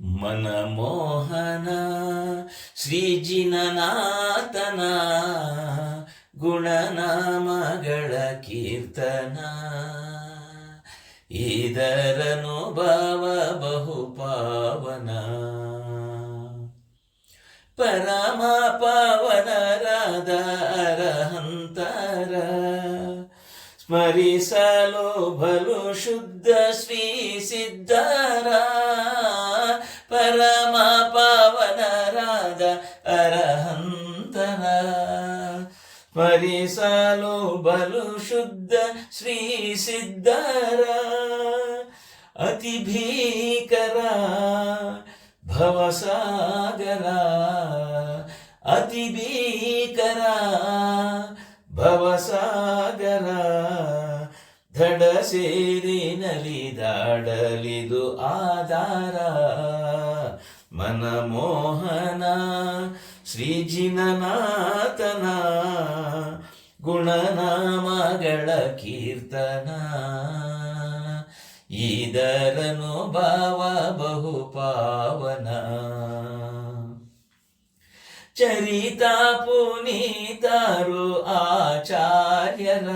ಮನಮೋಹನ ಶ್ರೀಜಿನನಾಥನ ಗುಣನಾಮಗಳ ಕೀರ್ತನ. ಇದರನುಭವ ಬಹುಪಾವನ. ಪರಮ ಪಾವನರಾದ ಅರಹಂತರ ಸ್ಮರಿಸಲು ಬಲು ಶುದ್ಧ ಶ್ರೀ ಸಿದ್ಧರ. ಪರಮ ಪಾವನರಾದ ಅರಹಂತರ ಸ್ಮರಿಸಲು ಬಲು ಶುದ್ಧ ಶ್ರೀ ಸಿದ್ಧರ. ಅತಿ ಭೀಕರ ಭವಸಾಗರ, ಅತಿ ಭೀಕರ ಭವಸಾಗರ. ದಡ ಸೇರಿ ನಲಿದಾಡಲಿದು ಆಧಾರ. ಮನಮೋಹನ ಶ್ರೀಜಿನನಾಥನ ಗುಣನಾಮಗಳ ಕೀರ್ತನ. ಇದರನುಭವ ಬಹುಪಾವನ. ಚರಿತ ಪುನೀತರು ಆಚಾರ್ಯರ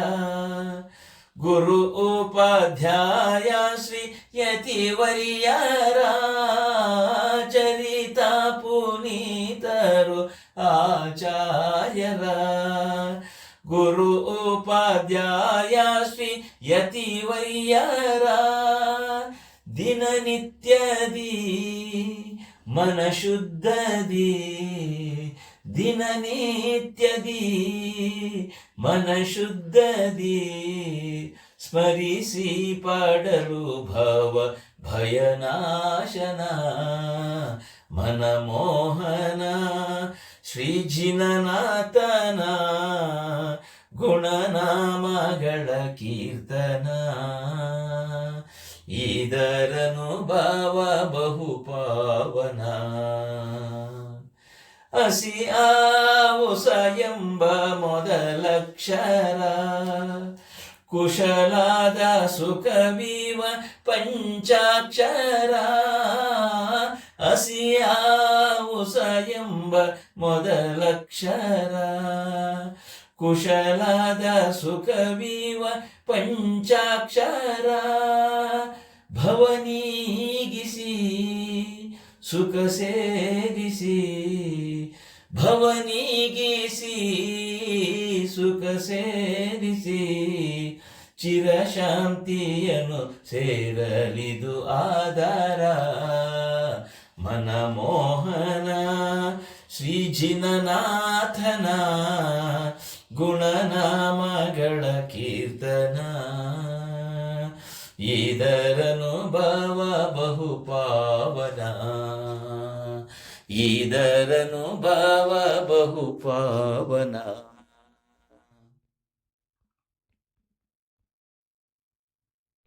ಗುರು ಉಪಾಧ್ಯಾಯ ಶ್ರೀ ಯತಿವರ್ಯರ. ಚರಿತ ಪುನೀತರು ಆಚಾರ್ಯರ ಗುರು ಉಪಾಧ್ಯಾಯ ಶ್ರೀ ಯತಿವರ್ಯರ. ದಿನನಿತ್ಯದಿ ಮನಶುದ್ಧದಿ, ದಿನನಿತ್ಯದಿ ಮನಶುದ್ಧದಿ ಸ್ಮರಿಸಿ ಪಡಲು ಭವ ಭಯನಾಶನ. ಮನಮೋಹನ ಶ್ರೀಜಿನನಾಥನ ಗುಣನಾಮಗಳ ಕೀರ್ತನ. ಇದರನುಭವ ಬಹುಪಾವನ. ಅಸಿ ಆವುಸ ಎಂಬ ಮೊದಲಕ್ಷರ ಕುಶಲಾದ ಸುಖವೀವ ಪಂಚಾಕ್ಷರ. ಅಸಿ ಆವುಸ ಎಂಬ ಮೊದಲಕ್ಷರ ಕುಶಲಾದ ಸುಖವೀವ ಪಂಚಾಕ್ಷರ. ಭವನೀಗಿಸಿ ಸುಖ ಸೇರಿಸಿ, ಭವನೀಗಿಸಿ ಸುಖ ಸೇರಿಸಿ ಚಿರಶಾಂತಿಯನ್ನು ಸೇರಲಿದು ಆಧಾರ. ಮನಮೋಹನ ಶ್ರೀಜಿನನಾಥನ ಗುಣನಾಮಗಳ ಕೀರ್ತನ. ಇದರನುಭವ ಬಹುಪಾವನ. ಇದರನುಭವ ಬಹುಪಾವನ.